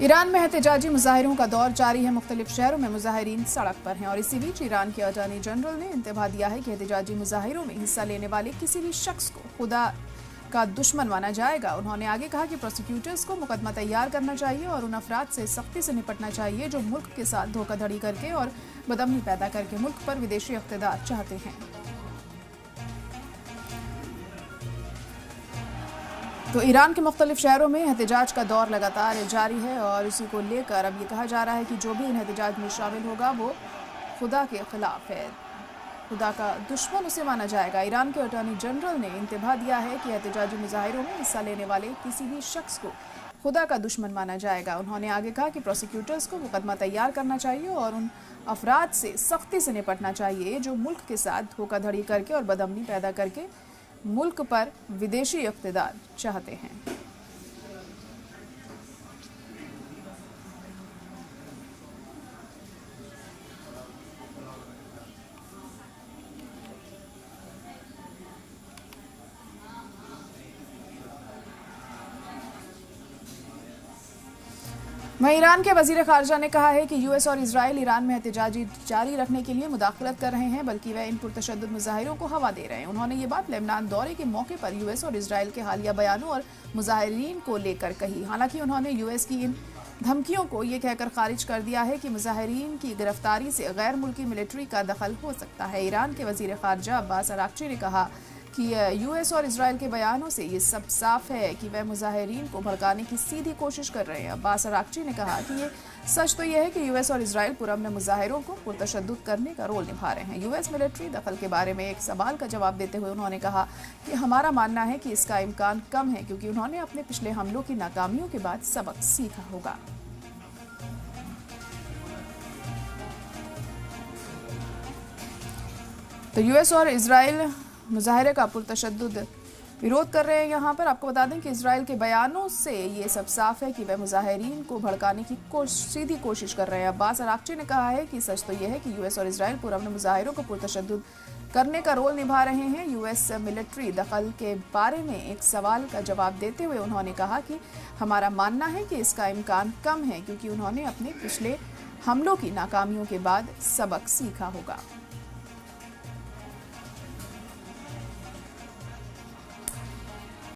Iran में एहतजाजी मुजाहिरों का दौर जारी है। मुख्तलिफ शहरों में मुजाहिरीन सड़क पर हैं और इसी बीच ईरान के अटॉर्नी जनरल ने इंतबाह दिया है कि एहतजाजी मुजाहिरों में हिस्सा लेने वाले किसी भी शख्स को खुदा का दुश्मन माना जाएगा। उन्होंने आगे कहा कि प्रोसिक्यूटर्स को मुकदमा तैयार करना चाहिए और उन अफराद से सख्ती से निपटना चाहिए जो मुल्क के साथ धोखाधड़ी करके और बदअमनी पैदा करके मुल्क पर विदेशी इक़्तिदार चाहते हैं। तो ईरान के मुख्तलिफ शहरों में एहतजाज का दौर लगातार जारी है और इसी को लेकर अब ये कहा जा रहा है कि जो भी इन एहतजाज में शामिल होगा वो खुदा के खिलाफ है, खुदा का दुश्मन उसे माना जाएगा। ईरान के अटॉर्नी जनरल ने इंतबाह दिया है कि एहतजाजी मुजाहिरों में हिस्सा लेने वाले किसी भी शख्स को खुदा का दुश्मन माना जाएगा। उन्होंने आगे कहा कि प्रोसिक्यूटर्स को मुकदमा तैयार करना चाहिए और उन अफराद से सख्ती से निपटना चाहिए जो मुल्क के साथ धोखाधड़ी करके और बदअमनी पैदा करके मुल्क पर विदेशी इक़्तिदार चाहते हैं। वहीं ईरान के वजीर खारजा ने कहा है कि यूएस और इजराइल ईरान में एहतजाजी जारी रखने के लिए मुदाखलत कर रहे हैं, बल्कि वह इन पुरतशद्दुद मुजाहिरों को हवा दे रहे हैं। उन्होंने ये बात लेबनान दौरे के मौके पर यूएस और इजराइल के हालिया बयानों और मुजाहिरीन को लेकर कही। हालांकि उन्होंने यूएस की इन धमकियों को ये कहकर खारिज कर दिया है कि मुजाहिरीन की गिरफ्तारी से गैर मुल्की मिलिट्री का दखल हो सकता है। ईरान के वजीर खारजा अब्बास अराक्ची ने कहा कि यूएस और इजराइल के बयानों से ये सब साफ है कि वह मुजाहिरीन को भड़काने की सीधी कोशिश कर रहे हैं। अब्बास अराक्ची ने कहा कि ये सच तो यह है कि यूएस और इजराइल पुरअमन मुजाहिरों को पुरतशद्दुद करने का रोल निभा रहे हैं। यूएस मिलिट्री दखल के बारे में एक सवाल का जवाब देते हुए उन्होंने कहा कि हमारा मानना है कि इसका इम्कान कम है, क्योंकि उन्होंने अपने पिछले हमलों की नाकामियों के बाद सबक सीखा होगा। तो यूएस और इजराइल मुजाहिरे का पुरतशद्दुद विरोध कर रहे हैं। यहाँ पर आपको बता दें कि इजराइल के बयानों से ये सब साफ है कि वह मुजाहिरीन को भड़काने की सीधी कोशिश कर रहे हैं। अब्बास अराक्ची ने कहा है कि सच तो यह है कि यूएस और इजराइल पुरअमन मुजाहिरों को पुरतशद्दुद करने का रोल निभा रहे हैं। यूएस मिलिट्री दखल के बारे में एक सवाल का जवाब देते हुए उन्होंने कहा कि हमारा मानना है कि इसका इम्कान कम है, क्योंकि उन्होंने अपने पिछले हमलों की नाकामियों के बाद सबक सीखा होगा।